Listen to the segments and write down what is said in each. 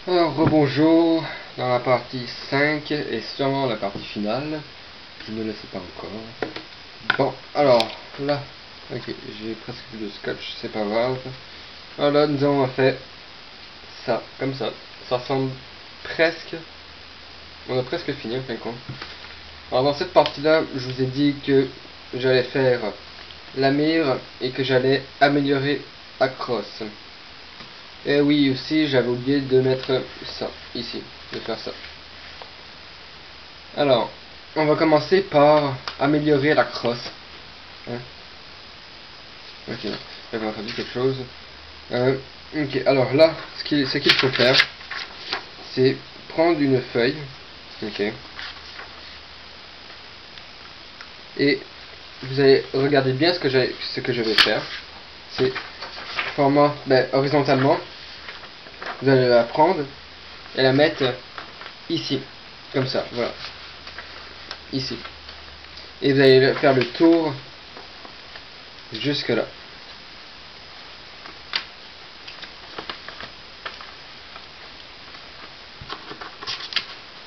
Alors, rebonjour dans la partie 5 et sûrement la partie finale. Je ne le sais pas encore. Bon, alors, là, ok, j'ai presque plus de scotch, c'est pas grave. Alors là, nous avons fait ça, comme ça. Ça ressemble presque. On a presque fini, en fin de compte. Alors, dans cette partie-là, je vous ai dit que j'allais faire la mire et que j'allais améliorer Across. Et oui, aussi, j'avais oublié de mettre ça, ici, de faire ça. Alors, on va commencer par améliorer la crosse. Hein? Ok, j'avais entendu quelque chose. Ok, alors là, ce qu'il faut faire, c'est prendre une feuille. Ok. Et vous allez regarder bien ce que je vais faire. C'est format horizontalement. Vous allez la prendre et la mettre ici, comme ça, voilà, ici. Et vous allez faire le tour jusque là.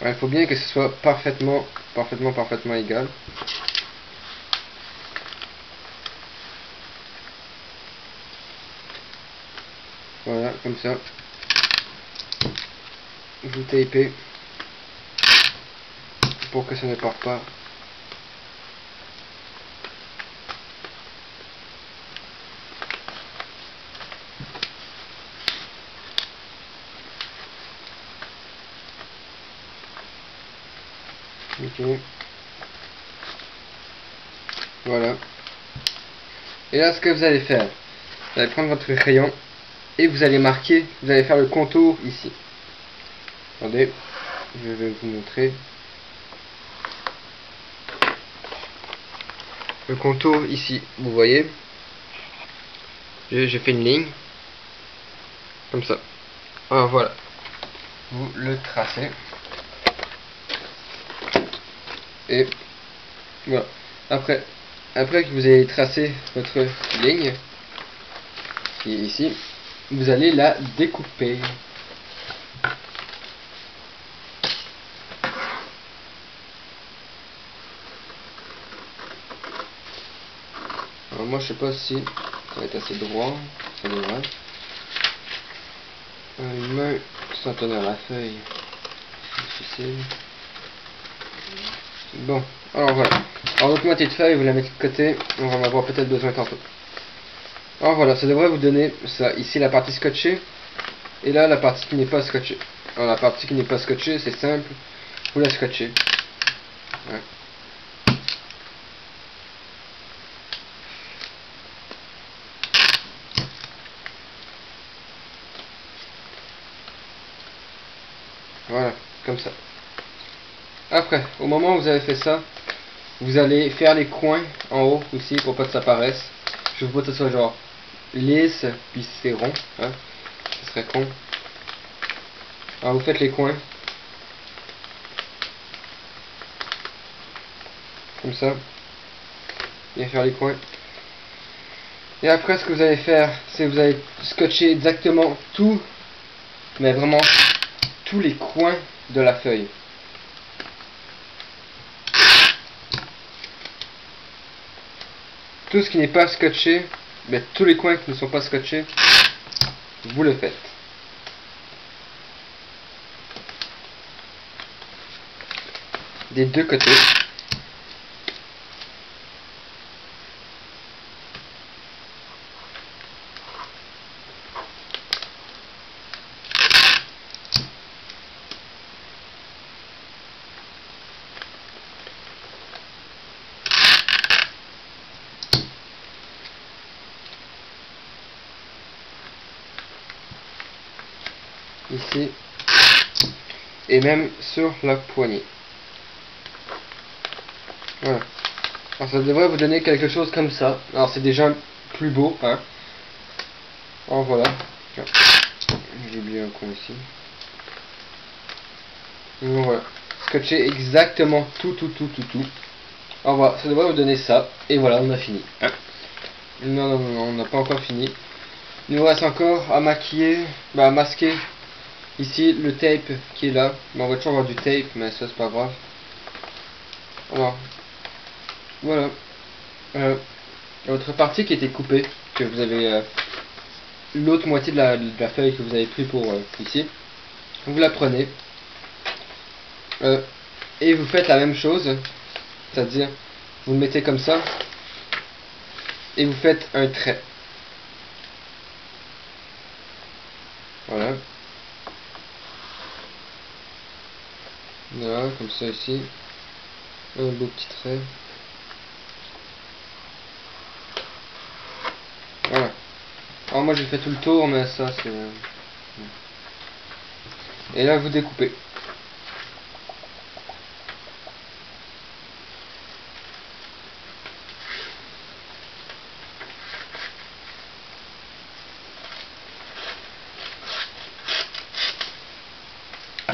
Il faut bien que ce soit parfaitement égal. Voilà, comme ça. Vous tapez pour que ça ne parte pas. Ok. Voilà. Et là, ce que vous allez faire, vous allez prendre votre crayon et vous allez marquer, vous allez faire le contour ici. Attendez, je vais vous montrer. Le contour ici, vous voyez, j'ai fait une ligne, comme ça. Alors voilà, vous le tracez. Et voilà. Après que vous avez tracé votre ligne, qui est ici, vous allez la découper. Alors moi je sais pas si ça va être assez droit, ça devrait. Une main sans tenir la feuille, c'est difficile. Bon, alors voilà. Alors l'autre moitié de feuille, vous la mettez de côté, on va en avoir peut-être besoin tantôt. Alors voilà, ça devrait vous donner ça. Ici la partie scotchée, et là la partie qui n'est pas scotchée. Alors la partie qui n'est pas scotchée, c'est simple, vous la scotchez. Ouais. Voilà, comme ça. Après, au moment où vous avez fait ça, vous allez faire les coins en haut aussi pour pas que ça paraisse. Je veux pas que ce soit genre lisse, puis c'est rond, hein. Ce serait con. Alors vous faites les coins. Comme ça. Bien faire les coins. Et après ce que vous allez faire, c'est que vous allez scotcher exactement tout, mais vraiment tous les coins de la feuille. Tout ce qui n'est pas scotché, mais tous les coins qui ne sont pas scotchés, vous le faites. Des deux côtés. Ici. Et même sur la poignée. Voilà. Alors ça devrait vous donner quelque chose comme ça. Alors c'est déjà plus beau, hein. Alors voilà. J'ai oublié un coin ici. Donc voilà. Scotcher exactement tout. Alors voilà, ça devrait vous donner ça. Et voilà, on a fini. Hein. Non, on n'a pas encore fini. Il nous reste encore à maquiller, à masquer ici le tape qui est là. Bon, on va toujours avoir du tape, mais ça c'est pas grave. Alors, voilà. Votre partie qui était coupée, que vous avez l'autre moitié de la feuille que vous avez pris pour ici, vous la prenez et vous faites la même chose, c'est-à-dire vous le mettez comme ça et vous faites un trait. Voilà. Voilà, comme ça ici. Un beau petit trait. Voilà. Alors moi j'ai fait tout le tour, mais ça c'est... Et là vous découpez.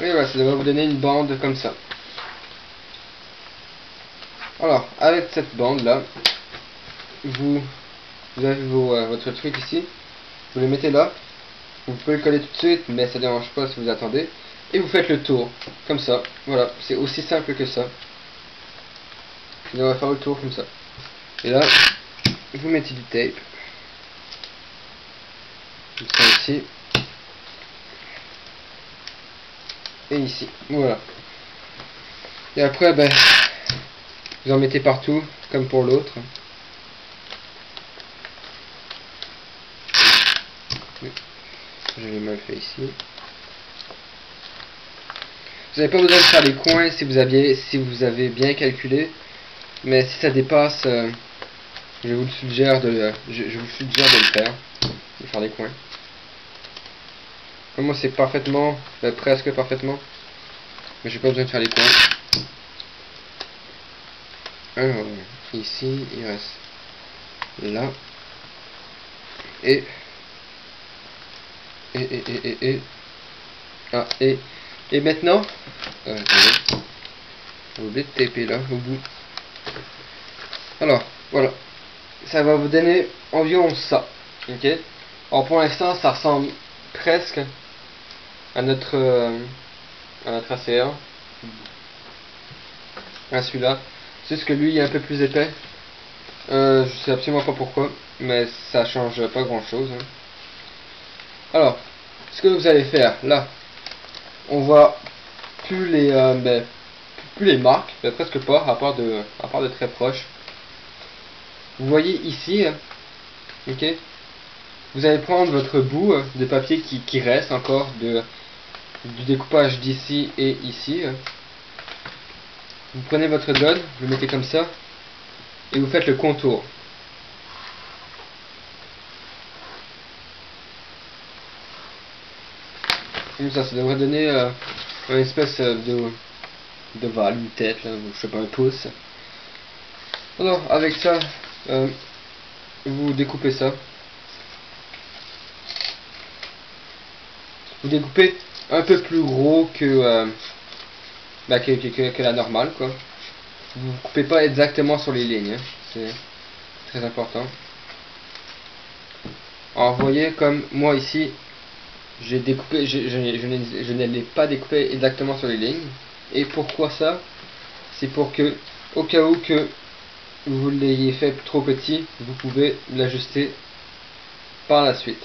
Et voilà, ça devrait vous donner une bande comme ça. Alors, avec cette bande là, vous avez votre truc ici, vous le mettez là, vous pouvez le coller tout de suite, mais ça ne dérange pas si vous attendez, et vous faites le tour, comme ça, voilà, c'est aussi simple que ça. Vous devez faire le tour comme ça. Et là, vous mettez du tape, comme ça ici, et ici, voilà. Et après, ben, vous en mettez partout, comme pour l'autre. Je l'ai mal fait ici. Vous n'avez pas besoin de faire les coins si vous avez bien calculé, mais si ça dépasse, je vous suggère de le faire, de faire les coins. Moi c'est parfaitement, presque parfaitement, mais j'ai pas besoin de faire les coins. Alors ici il reste là et maintenant, j'ai oublié de taper là au bout. Alors voilà, ça va vous donner environ ça. Ok. Alors pour l'instant ça ressemble presque à notre ACR, à celui-là. C'est ce que lui est un peu plus épais. Je sais absolument pas pourquoi, mais ça change pas grand chose. Alors, ce que vous allez faire là, on voit plus les marques, presque pas, à part de très proche. Vous voyez ici, ok. Vous allez prendre votre bout de papier qui reste encore du découpage d'ici et ici. Vous prenez votre gun, vous le mettez comme ça, et vous faites le contour. Comme ça devrait donner une espèce de val, une tête, là, je sais pas, un pouce. Alors, avec ça, vous découpez ça. Vous découpez un peu plus gros que la normale, quoi. Vous ne coupez pas exactement sur les lignes, hein. C'est très important. Alors, vous voyez, comme moi ici, j'ai découpé, je ne l'ai pas découpé exactement sur les lignes. Et pourquoi ça? C'est pour que, au cas où que vous l'ayez fait trop petit, vous pouvez l'ajuster par la suite.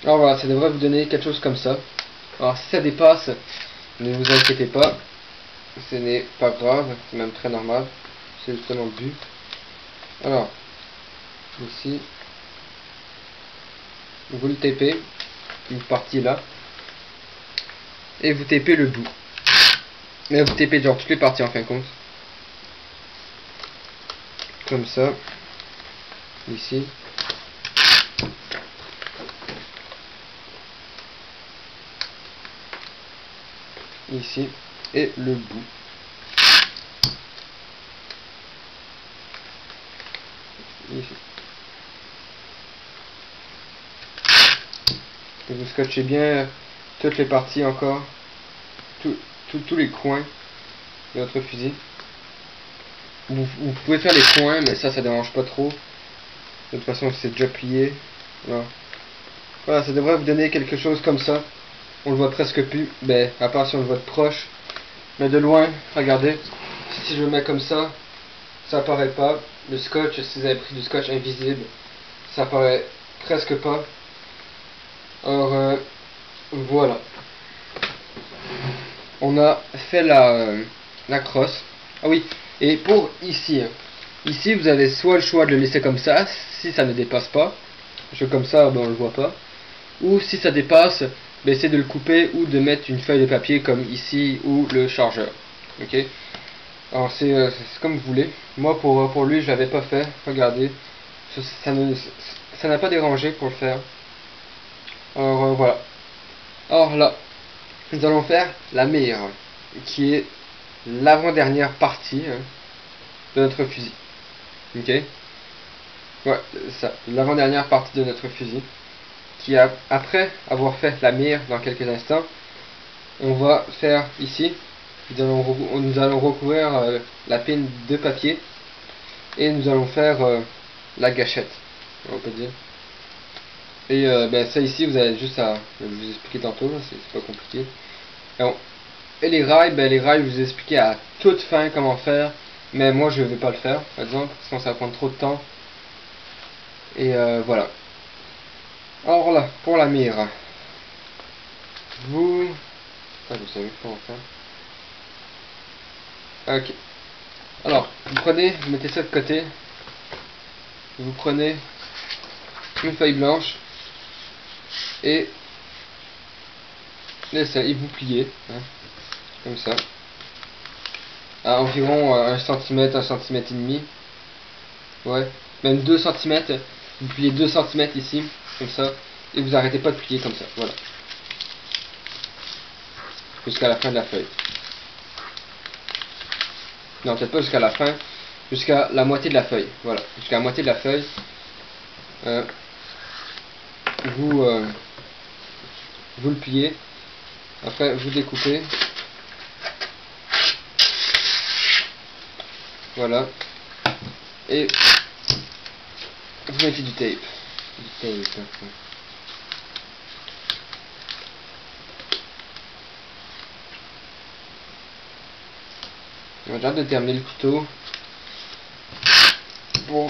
Alors voilà, ça devrait vous donner quelque chose comme ça. Alors si ça dépasse, ne vous inquiétez pas, ce n'est pas grave, c'est même très normal, c'est justement le but. Alors, ici, vous le tapez, une partie là, et vous tapez le bout. Mais vous tapez genre toutes les parties en fin de compte. Comme ça, ici. Ici, et le bout. Ici. Et vous scotchez bien toutes les parties encore, tous les coins de votre fusil. Vous pouvez faire les coins, mais ça dérange pas trop. De toute façon, c'est déjà plié. Voilà. Voilà, ça devrait vous donner quelque chose comme ça. on le voit presque plus, ben, à part si on le voit de proche. Mais de loin, regardez, si je le mets comme ça apparaît pas. Le scotch, si vous avez pris du scotch invisible, ça apparaît presque pas. Alors voilà, on a fait la crosse. Ah oui, et pour ici, ici vous avez soit le choix de le laisser comme ça, si ça ne dépasse pas, comme ça, ben, on le voit pas, ou si ça dépasse, ben, c'est de le couper ou de mettre une feuille de papier comme ici ou le chargeur. Ok. Alors c'est comme vous voulez. Moi pour lui je l'avais pas fait. Regardez, ça n'a pas dérangé pour le faire. Alors voilà. Alors là, nous allons faire la mire, qui est l'avant-dernière partie de notre fusil. Ok. Ouais, ça, l'avant-dernière partie de notre fusil. Qui a, après avoir fait la mire dans quelques instants, on va faire ici. Nous allons recouvrir la pine de papier et nous allons faire la gâchette, on peut dire. Et ben, ça ici, vous avez juste à vous expliquer tantôt, c'est pas compliqué. Et les rails, ben, les rails, je vous ai expliqué à toute fin comment faire, mais moi je vais pas le faire, par exemple, sinon ça va prendre trop de temps. Et voilà. Alors là, pour la mire, vous savez comment faire. Ok. Alors, vous prenez, vous mettez ça de côté. Vous prenez une feuille blanche et vous pliez, hein, comme ça, à environ 1 cm, 1 cm et demi. Ouais, même 2 cm. Vous pliez 2 cm ici, comme ça, et vous arrêtez pas de plier comme ça. Voilà. Jusqu'à la fin de la feuille. Non, peut-être pas jusqu'à la fin, jusqu'à la moitié de la feuille. Voilà, jusqu'à la moitié de la feuille. Vous le pliez. Après, vous découpez. Voilà. Et vous mettez du tape. On va de terminer le couteau. Bon.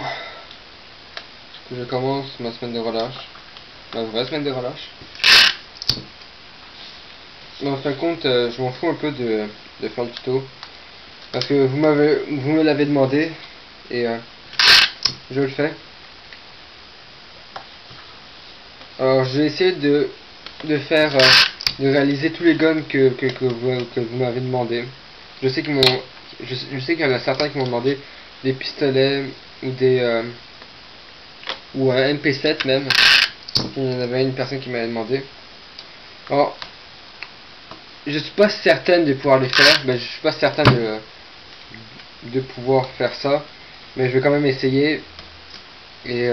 Je commence ma semaine de relâche. Ma vraie semaine de relâche. Mais en fin de compte, je m'en fous un peu de faire le tuto. Parce que vous me l'avez demandé. Et je le fais. Alors je vais essayer de faire de réaliser tous les guns que vous m'avez demandé. Je sais qu'il y en a certains qui m'ont demandé des pistolets ou des ou un MP7 même. Il y en avait une personne qui m'avait demandé. Alors je suis pas certaine de pouvoir les faire, mais je suis pas certain de pouvoir faire ça, mais je vais quand même essayer et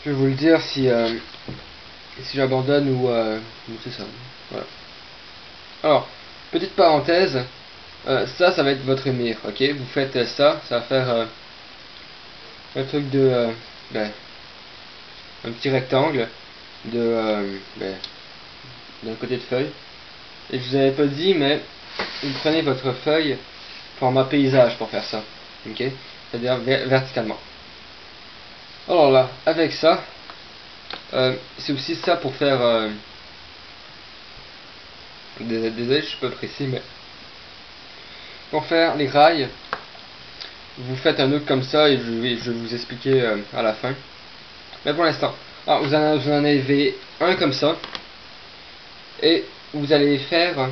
je vais vous le dire si j'abandonne ou c'est ça. Voilà. Alors, petite parenthèse, ça va être votre mire, ok? Vous faites ça va faire un truc de ben, un petit rectangle de d'un côté de feuille. Et je vous avais pas dit, mais vous prenez votre feuille format paysage pour faire ça, ok? C'est-à-dire verticalement. Alors là, avec ça, c'est aussi ça pour faire désolé, je suis pas précis, mais pour faire les rails, vous faites un nœud comme ça et je vais vous expliquer à la fin. Mais pour l'instant, vous en avez un comme ça et vous allez faire,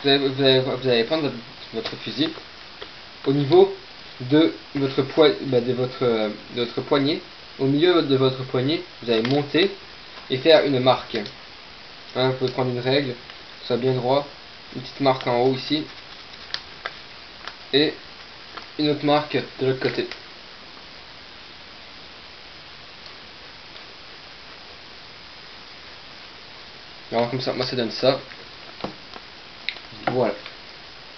vous allez prendre votre fusil au niveau de votre de votre poignet. Au milieu de votre poignet, vous allez monter et faire une marque. Hein, vous pouvez prendre une règle, que soit bien droit, une petite marque en haut ici, et une autre marque de l'autre côté. Alors comme ça, moi ça donne ça. Voilà.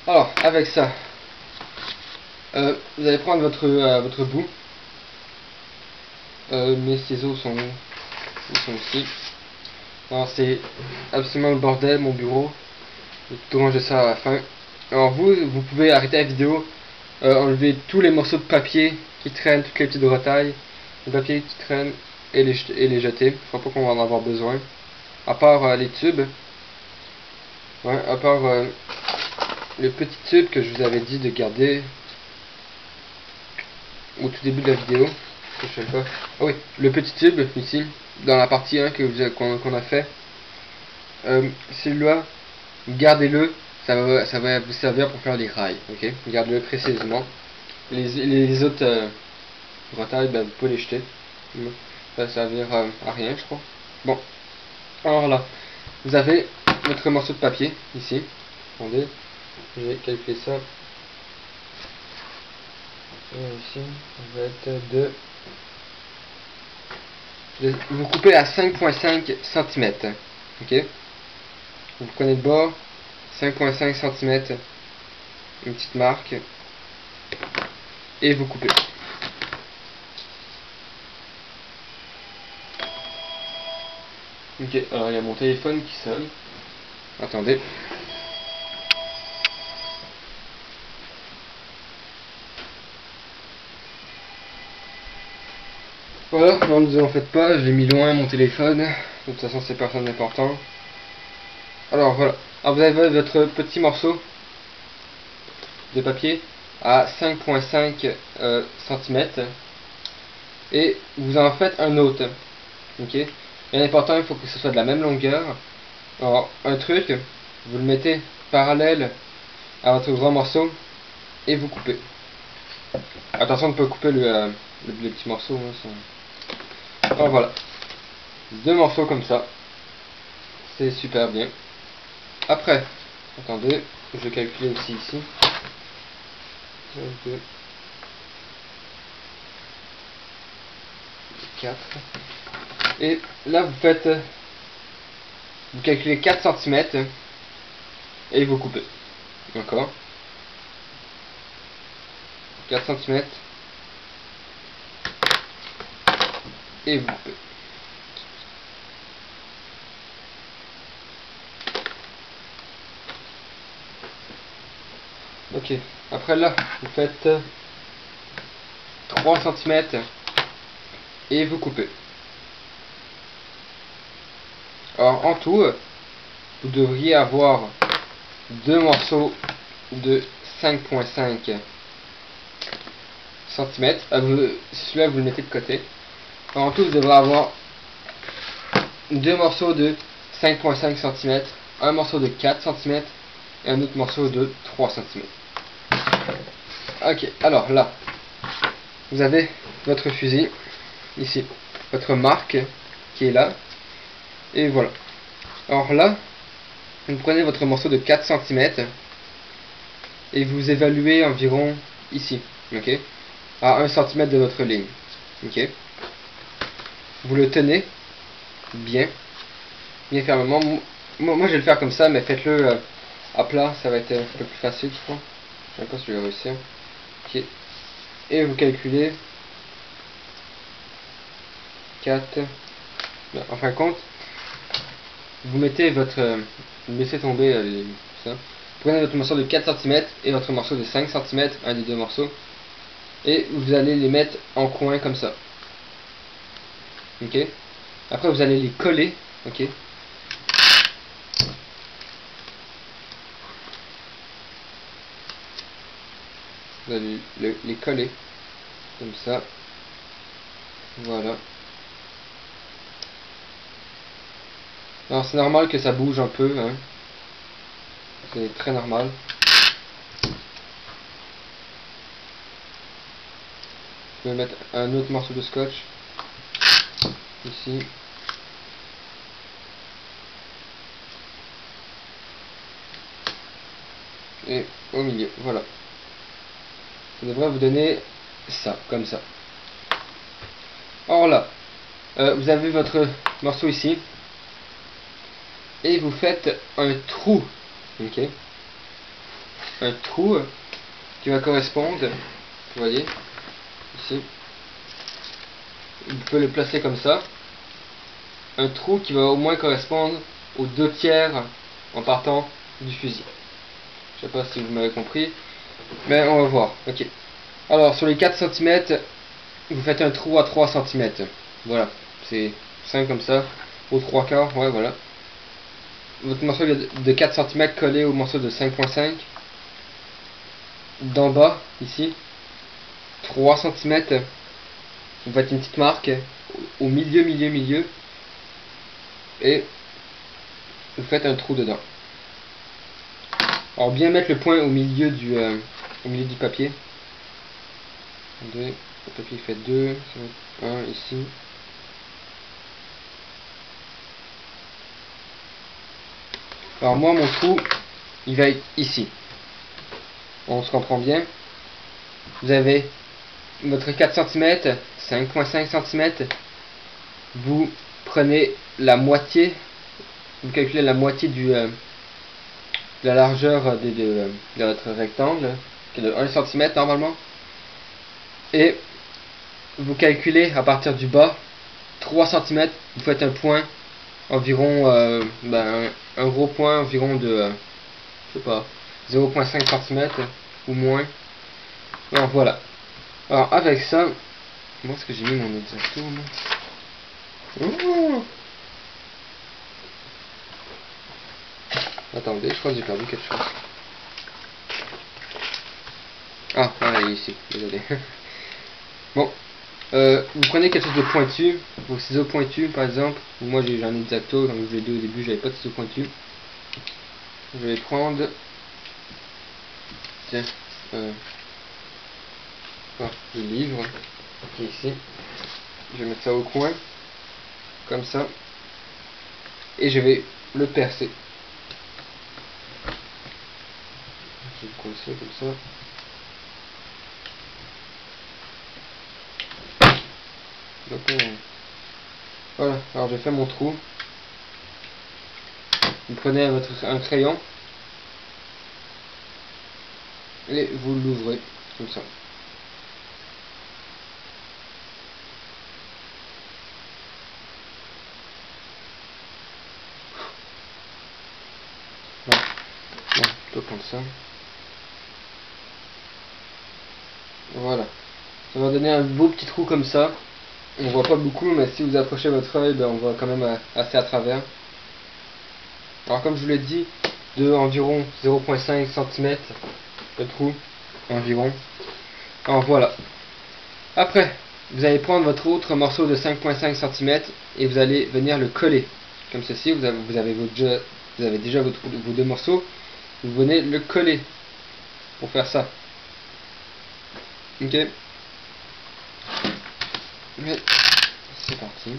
Alors avec ça, vous allez prendre votre bout. Mes ciseaux sont où? Ils sont ici. Alors c'est absolument le bordel mon bureau. Je vais tout ranger ça à la fin. Alors vous pouvez arrêter la vidéo, enlever tous les morceaux de papier qui traînent, toutes les petites retailles, les papiers qui traînent et les jeter. Je crois pas qu'on va en avoir besoin. À part les tubes. Ouais, à part le petit tube que je vous avais dit de garder au tout début de la vidéo. Je sais pas. Ah oui, le petit tube ici, dans la partie 1 qu'on a fait. Celui-là, gardez-le, ça va vous servir pour faire des rails, ok? Gardez-le précisément. Les autres retailles, ben, vous pouvez les jeter. Ça va servir à rien, je crois. Bon, alors là, vous avez votre morceau de papier ici. Attendez, je vais calculer ça. Et ici, ça va être vous coupez à 5,5 cm. Ok? Vous prenez le bord, 5,5 cm, une petite marque, et vous coupez. Ok, alors il y a mon téléphone qui sonne. Attendez. Voilà, non, ne vous en faites pas, j'ai mis loin mon téléphone. De toute façon, c'est personne d'important. Alors voilà, alors, vous avez votre petit morceau de papier à 5,5 cm et vous en faites un autre. Ok, et l'important, il faut que ce soit de la même longueur. Alors, un truc, vous le mettez parallèle à votre grand morceau et vous coupez. Attention de ne pas couper les petits morceaux. Hein, alors voilà, deux morceaux comme ça, c'est super bien. Après, attendez, je vais calculer aussi ici. 1, 2, 4. Et là vous calculez 4 cm et vous coupez. D'accord, 4 cm et vous coupez. Ok, après là, vous faites 3 cm et vous coupez. Alors en tout, vous devriez avoir deux morceaux de 5,5 cm. Celui-là, vous le mettez de côté. Alors, en tout, vous devrez avoir deux morceaux de 5,5 cm, un morceau de 4 cm et un autre morceau de 3 cm. Ok, alors là, vous avez votre fusil, ici, votre marque qui est là, et voilà. Alors là, vous prenez votre morceau de 4 cm et vous évaluez environ ici, ok, à 1 cm de votre ligne, ok. Vous le tenez bien fermement. Moi je vais le faire comme ça, mais faites-le à plat, ça va être un peu plus facile, je crois. Je ne sais pas si je vais réussir. Ok. Et vous calculez 4. En fin de compte, vous mettez laissez tomber ça. Vous prenez votre morceau de 4 cm et votre morceau de 5 cm, un des deux morceaux, et vous allez les mettre en coin comme ça. Ok. Après vous allez les coller. Ok. Vous allez les coller comme ça. Voilà. Alors c'est normal que ça bouge un peu, hein. C'est très normal. Je vais mettre un autre morceau de scotch ici. Et au milieu, voilà. Ça devrait vous donner ça, comme ça. Alors là, vous avez votre morceau ici. Et vous faites un trou. Ok. Un trou qui va correspondre, vous voyez, ici. Vous pouvez le placer comme ça. un trou qui va au moins correspondre aux 2/3 en partant du fusil. Je sais pas si vous m'avez compris, mais on va voir. Ok. Alors sur les 4 cm, vous faites un trou à 3 cm. Voilà, c'est simple comme ça. Au 3/4, ouais voilà. Votre morceau de 4 cm collé au morceau de 5.5. D'en bas, ici, 3 cm. Vous faites une petite marque au milieu. Et vous faites un trou dedans. Alors bien mettre le point au milieu du papier. Le papier fait 2, 1 ici. Alors moi mon trou il va être ici. On se comprend bien. Vous avez votre 4 cm, 5.5 cm. Vous prenez la moitié, vous calculez la moitié de la largeur de votre rectangle, qui est de 1 cm normalement. Et vous calculez à partir du bas 3 cm, vous faites un point environ un gros point environ de je sais pas 0.5 cm ou moins. Alors voilà. Alors avec ça, moi est-ce que j'ai mis mon exacto Attendez, je crois que j'ai perdu quelque chose. Ah, voilà, il est ici, désolé. Bon, vous prenez quelque chose de pointu, vos ciseaux pointus par exemple, ou moi j'ai un exacto, comme je vous l'ai dit au début, j'avais pas de ciseaux pointus. Je vais prendre, tiens, le livre, qui est ici. Je vais mettre ça au coin, comme ça, et je vais le percer. Je vais le coincer comme ça. Donc, voilà, alors j'ai fait mon trou. Vous prenez un crayon et vous l'ouvrez comme ça. Voilà. Bon, je peux prendre ça. Voilà. Ça va donner un beau petit trou comme ça. On voit pas beaucoup, mais si vous approchez votre œil, ben, on voit quand même assez à travers. Alors comme je vous l'ai dit, de environ 0.5 cm le trou environ. Alors voilà. Après, vous allez prendre votre autre morceau de 5.5 cm et vous allez venir le coller. Comme ceci, vous avez déjà vos deux morceaux. Vous venez le coller pour faire ça. Ok. Mais c'est parti.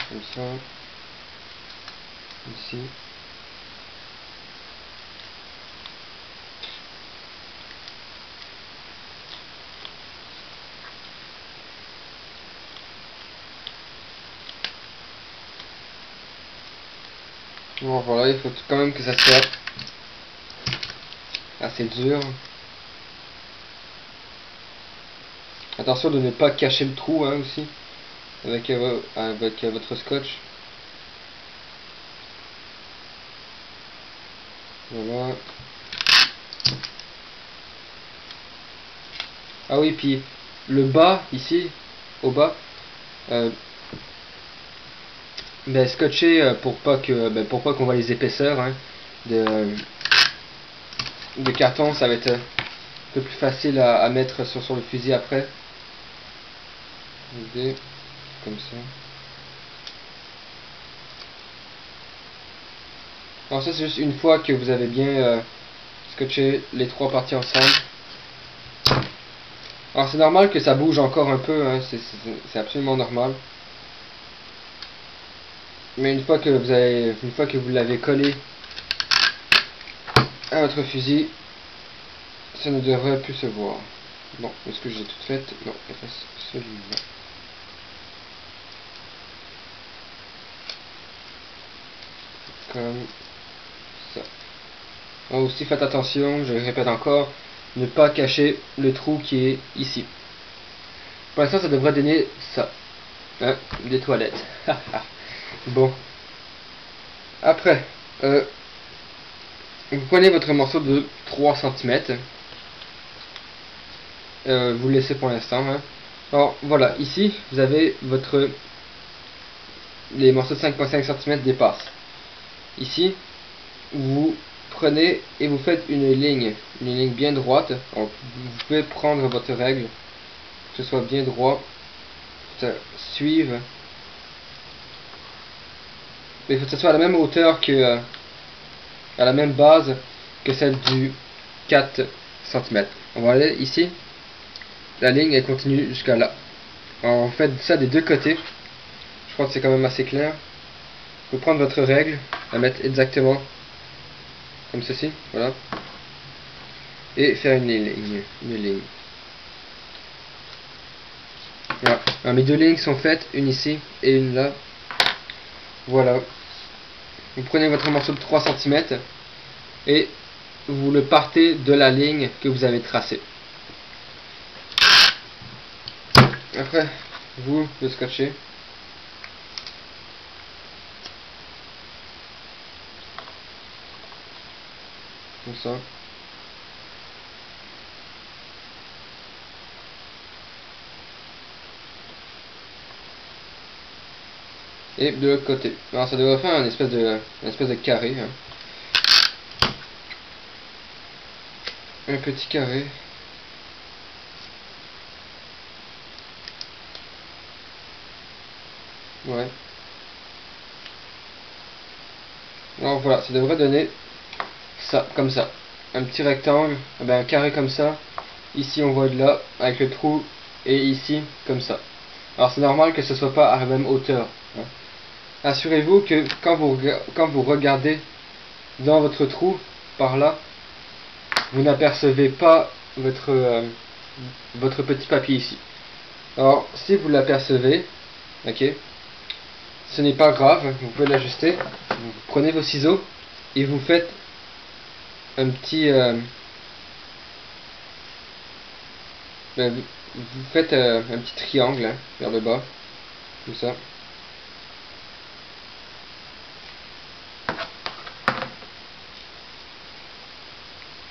Comme ça. Ici. Bon voilà, il faut quand même que ça soit assez dur. Attention de ne pas cacher le trou hein, aussi avec votre scotch. Voilà. Ah oui, puis le bas ici, au bas, scotcher pour pas qu'on voit les épaisseurs hein, de carton, ça va être un peu plus facile à mettre sur le fusil après. Comme ça. Alors ça c'est juste une fois que vous avez bien scotché les trois parties ensemble. Alors c'est normal que ça bouge encore un peu, hein, c'est absolument normal. Mais une fois que vous l'avez collé à votre fusil, ça ne devrait plus se voir. Bon, est-ce que j'ai tout fait? Non, il reste celui-là. Comme Aussi faites attention, je répète encore, ne pas cacher le trou qui est ici. Pour l'instant ça devrait donner ça, hein, des toilettes. Bon, après, vous prenez votre morceau de 3 cm, vous le laissez pour l'instant, hein. Alors voilà, ici vous avez les morceaux de 5,5 cm dépassent. Ici, vous prenez et vous faites une ligne bien droite. Alors, vous pouvez prendre votre règle, que ce soit bien droit, que ça suive, mais il faut que ce soit à la même hauteur que, à la même base que celle du 4 cm. On va aller ici, la ligne elle continue jusqu'à là. Alors, on fait ça des deux côtés. Je crois que c'est quand même assez clair. Vous prendre votre règle, la mettre exactement comme ceci, voilà, et faire une ligne. Voilà. Alors, mes deux lignes sont faites, une ici et une là. Voilà. Vous prenez votre morceau de 3 cm et vous le partez de la ligne que vous avez tracée. Après, vous le scotchez. Comme ça. Et de l'autre côté. Alors ça devrait faire une espèce de carré. Hein. Un petit carré. Ouais. Alors voilà, ça devrait donner ça, comme ça. Un petit rectangle, un carré comme ça. Ici on voit de là, avec le trou, et ici, comme ça. Alors c'est normal que ce soit pas à la même hauteur. Hein. Assurez-vous que quand vous regardez dans votre trou, par là, vous n'apercevez pas votre petit papier ici. Alors si vous l'apercevez, ok, ce n'est pas grave, vous pouvez l'ajuster. Vous prenez vos ciseaux et vous faites un petit vous faites un petit triangle, hein, vers le bas, comme ça.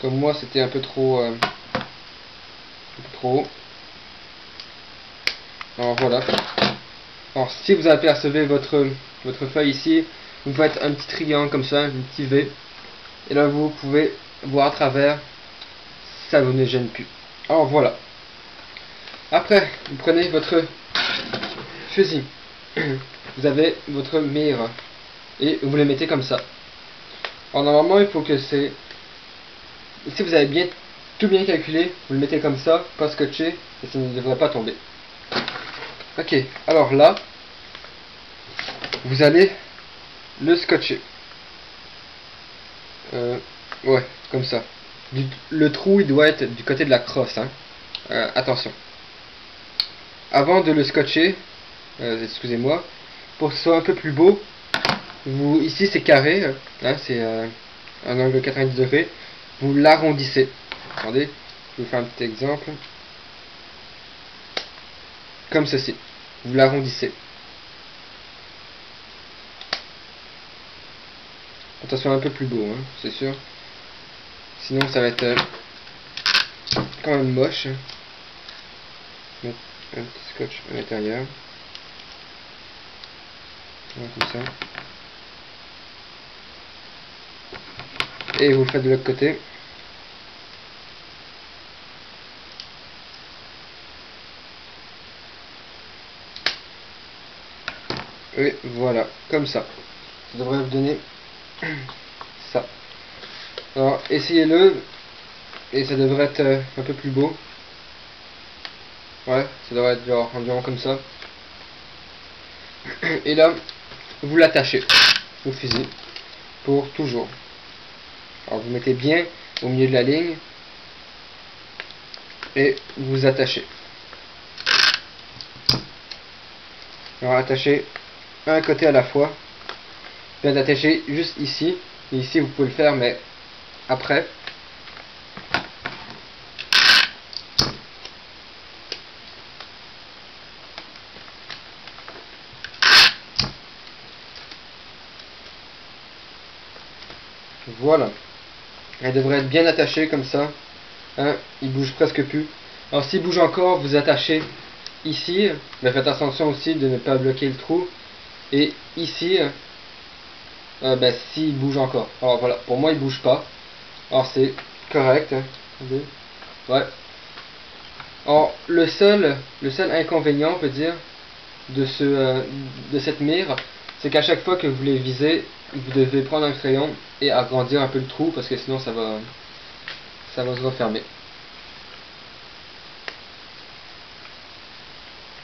Comme moi c'était un peu trop haut. Alors voilà. Alors si vous apercevez votre feuille ici, vous faites un petit triangle comme ça, un petit V, et là vous pouvez voir à travers, ça vous ne gêne plus. Alors voilà. Après, vous prenez votre fusil, vous avez votre mire, et vous les mettez comme ça. Alors normalement il faut que c'est, si vous avez tout bien calculé, vous le mettez comme ça, pas scotché, et ça ne devrait pas tomber. Ok, alors là, vous allez le scotcher. Ouais, comme ça. Le trou il doit être du côté de la crosse, hein. Attention. Avant de le scotcher, excusez-moi, pour que ce soit un peu plus beau, ici c'est carré, hein, c'est un angle 90 degrés, vous l'arrondissez. Attendez, je vous fais un petit exemple. Comme ceci. Vous l'arrondissez. Attention, un peu plus beau, hein, c'est sûr. Sinon ça va être quand même moche. Mettre un petit scotch à l'intérieur. Voilà, comme ça. Et vous le faites de l'autre côté. Et voilà, comme ça. Ça devrait vous donner ça. Alors, essayez-le. Et ça devrait être un peu plus beau. Ouais, ça devrait être genre environ comme ça. Et là, vous l'attachez au fusil. Pour toujours. Alors, vous mettez bien au milieu de la ligne. Et vous attachez. Alors, attachez un côté à la fois. Bien d'attacher juste ici. Et ici, vous pouvez le faire, mais après. Voilà. Elle devrait être bien attachée comme ça. Hein, il bouge presque plus. Alors s'il bouge encore, vous attachez ici. Mais faites attention aussi de ne pas bloquer le trou. Et ici, s'il bouge encore. Alors voilà, pour moi il bouge pas. Alors c'est correct. Hein. Ouais. Alors le seul inconvénient, on peut dire, de cette mire, c'est qu'à chaque fois que vous les visez, vous devez prendre un crayon et agrandir un peu le trou parce que sinon ça va se refermer.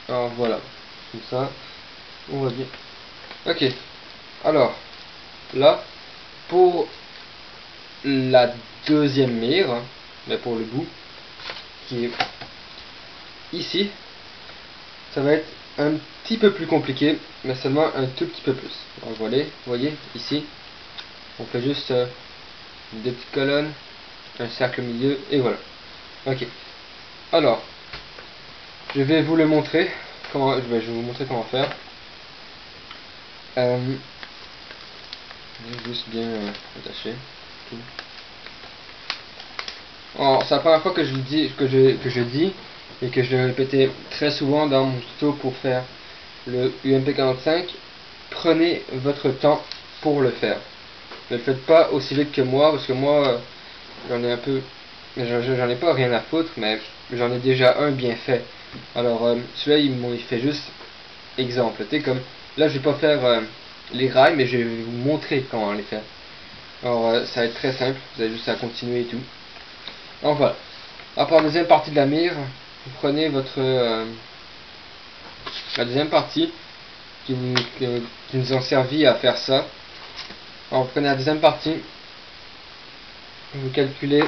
Alors voilà, comme ça, on va bien. Ok, alors là, pour la deuxième mire, mais pour le bout, qui est ici, ça va être un petit peu plus compliqué, mais seulement un tout petit peu plus. Alors voilà, vous voyez, ici, on fait juste des petites colonnes, un cercle au milieu, et voilà. Ok, alors, je vais vous le montrer, je vais vous montrer comment faire. Je vais juste bien attacher tout. Alors, c'est la première fois que je dis, que je dis et que je vais répéter très souvent dans mon tuto pour faire le UMP45. Prenez votre temps pour le faire. Ne le faites pas aussi vite que moi, parce que moi j'en ai un peu, j'en ai pas rien à foutre, mais j'en ai déjà un bien fait. Alors celui-là il fait juste exemple. Tu sais, comme là je vais pas faire les rails, mais je vais vous montrer comment les faire. Alors ça va être très simple, vous avez juste à continuer et tout. Donc voilà. Alors pour la deuxième partie de la mire, vous prenez la deuxième partie qui nous ont servi à faire ça. Alors vous prenez la deuxième partie, vous calculez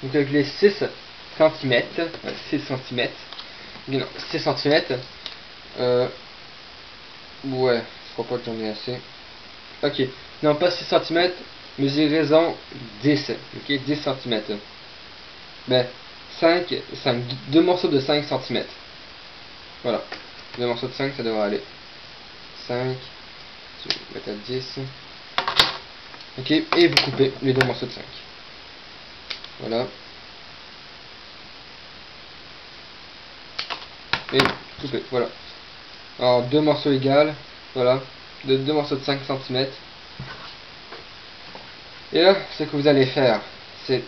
vous calculez 6 cm, 6 cm, non, 6 cm, ouais, je crois pas que j'en ai assez, ok, non pas 6 cm, mesurez-en 10, ok, 10 cm, ben, 2 morceaux de 5 cm, voilà, 2 morceaux de 5 ça devrait aller, 5, je vais mettre à 10, ok, et vous coupez les 2 morceaux de 5, voilà, et coupez, voilà. Alors 2 morceaux égales, voilà, de 2 morceaux de 5 cm. Et là, ce que vous allez faire, c'est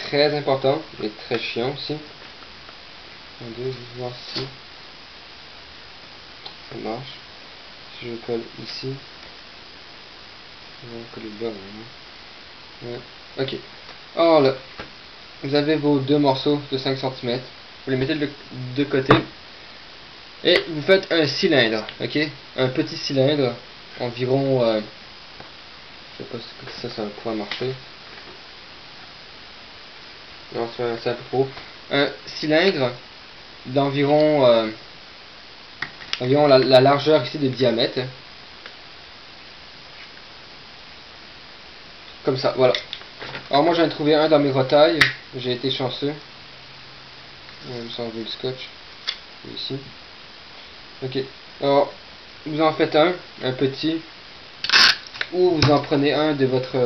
très important, mais très chiant aussi. 1, 2, je vais voir si ça marche. Si je colle ici, on va coller là, ouais. Ok. Alors là, vous avez vos 2 morceaux de 5 cm. Vous les mettez de côté. Et vous faites un cylindre, ok? Un petit cylindre, environ, je sais pas si ça va pouvoir marcher. Non, c'est un peu trop. Un cylindre d'environ environ la largeur ici de diamètre. Comme ça, voilà. Alors moi j'en ai trouvé un dans mes retailles. J'ai été chanceux. Je me sens le scotch. Ici. Ok. Alors, vous en faites un petit. Ou vous en prenez un de votre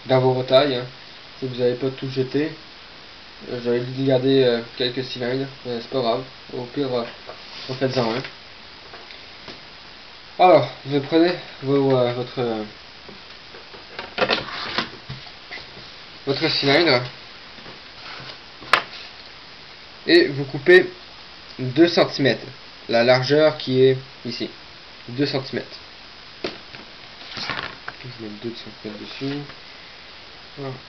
dans vos retailles. Hein. Si vous n'avez pas tout jeté. J'avais dû garder quelques cylindres. C'est pas grave. Au pire, vous faites-en un. Alors, vous prenez votre cylindre et vous coupez 2 cm, la largeur qui est ici, 2 cm. Je vais mettre 2 cm dessus.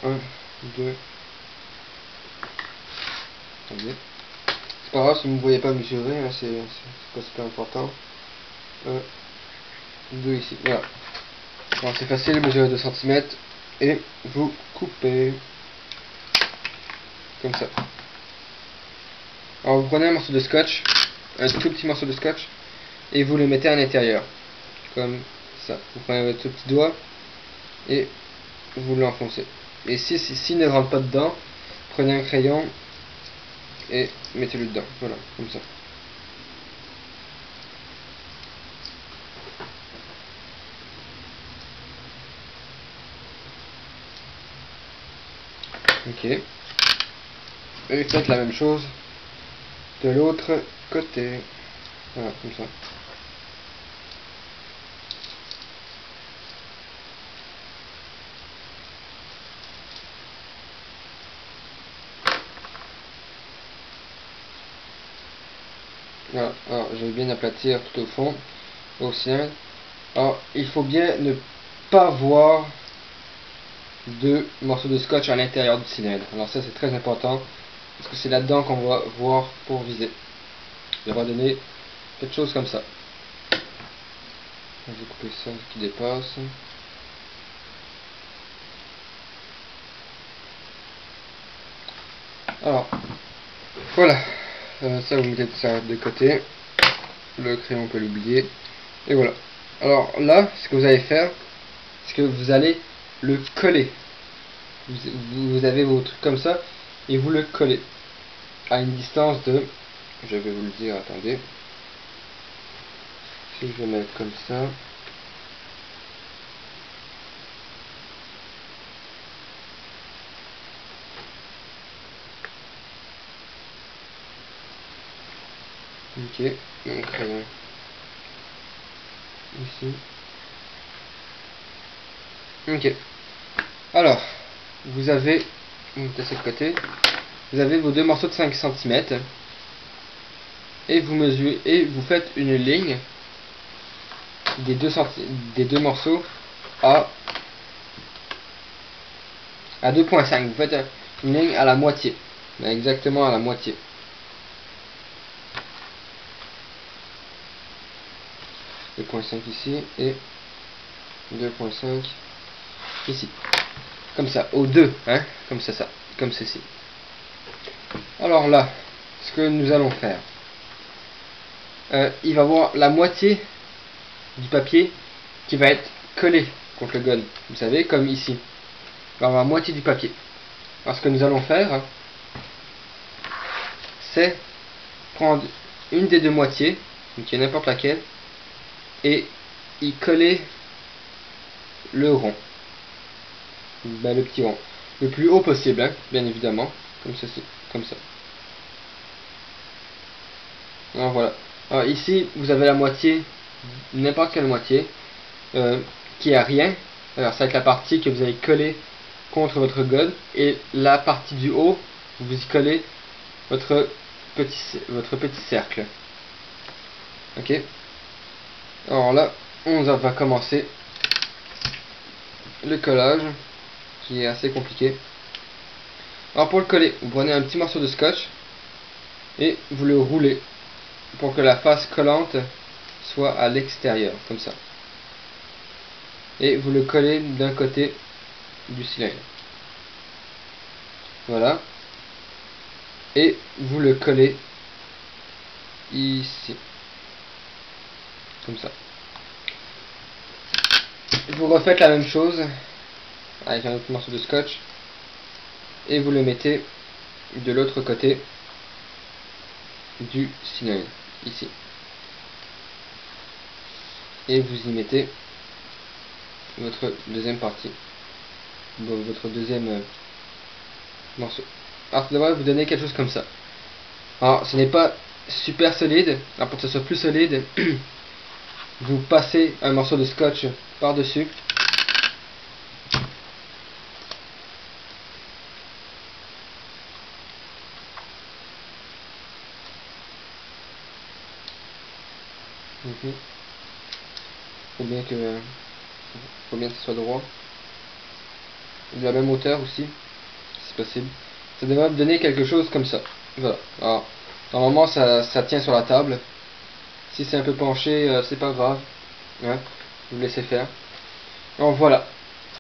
1, 2. C'est pas grave si vous ne voyez pas mesurer, hein, c'est pas super important. 1, 2 ici, voilà. Bon, c'est facile, mesurer 2 cm et vous coupez comme ça. Alors vous prenez un morceau de scotch, un tout petit morceau de scotch, et vous le mettez à l'intérieur, comme ça. Vous prenez votre petit doigt et vous l'enfoncez. Et s'il ne rentre pas dedans, prenez un crayon et mettez-le dedans. Voilà, comme ça. Ok. Et faites la même chose de l'autre côté. Voilà, comme ça. Voilà, alors je vais bien aplatir tout au fond, au cylindre. Alors il faut bien ne pas voir de morceaux de scotch à l'intérieur du cylindre. Alors ça c'est très important, parce que c'est là-dedans qu'on va voir pour viser. On va donner quelque chose comme ça. Je vais couper ça qui dépasse. Alors, voilà. Ça, vous mettez ça de côté. Le crayon, on peut l'oublier. Et voilà. Alors là, ce que vous allez faire, c'est que vous allez le coller. Vous avez vos trucs comme ça, et vous le collez à une distance de... Je vais vous le dire, attendez. Si je vais mettre comme ça... Ok, mon crayon ici. Ok. Alors, vous avez, de ce côté, vous avez vos deux morceaux de 5 cm et vous mesurez et vous faites une ligne des deux morceaux à 2,5. Vous faites une ligne à la moitié, exactement à la moitié. « 2,5 ici et 2,5 ici, comme ça, aux deux, hein, comme ça, comme ceci. Alors là, ce que nous allons faire, il va y avoir la moitié du papier qui va être collé contre le gun, vous savez, comme ici. Il va y avoir la moitié du papier. Alors ce que nous allons faire, c'est prendre une des deux moitiés, donc n'importe laquelle, et y coller le rond, le petit rond, le plus haut possible, hein, bien évidemment, comme ceci, comme ça. Alors voilà. Alors ici, vous avez la moitié, n'importe quelle moitié, qui a rien. Alors ça va être la partie que vous allez coller contre votre gun, et la partie du haut, vous y collez votre petit cercle. Ok. Alors là, on va commencer le collage, qui est assez compliqué. Alors pour le coller, vous prenez un petit morceau de scotch et vous le roulez pour que la face collante soit à l'extérieur, comme ça. Et vous le collez d'un côté du cylindre. Voilà. Et vous le collez ici. Comme ça. Vous refaites la même chose avec un autre morceau de scotch. Et vous le mettez de l'autre côté du cylindre, ici. Et vous y mettez votre deuxième partie, votre deuxième morceau. Alors ça devrait vous donner quelque chose comme ça. Alors ce n'est pas super solide. Alors pour que ce soit plus solide, vous passez un morceau de scotch par dessus. Faut bien que ce soit droit, de la même hauteur aussi, si possible. Ça devrait me donner quelque chose comme ça. Voilà. Alors, normalement ça tient sur la table. Si c'est un peu penché, c'est pas grave, hein, vous laissez faire. Alors voilà.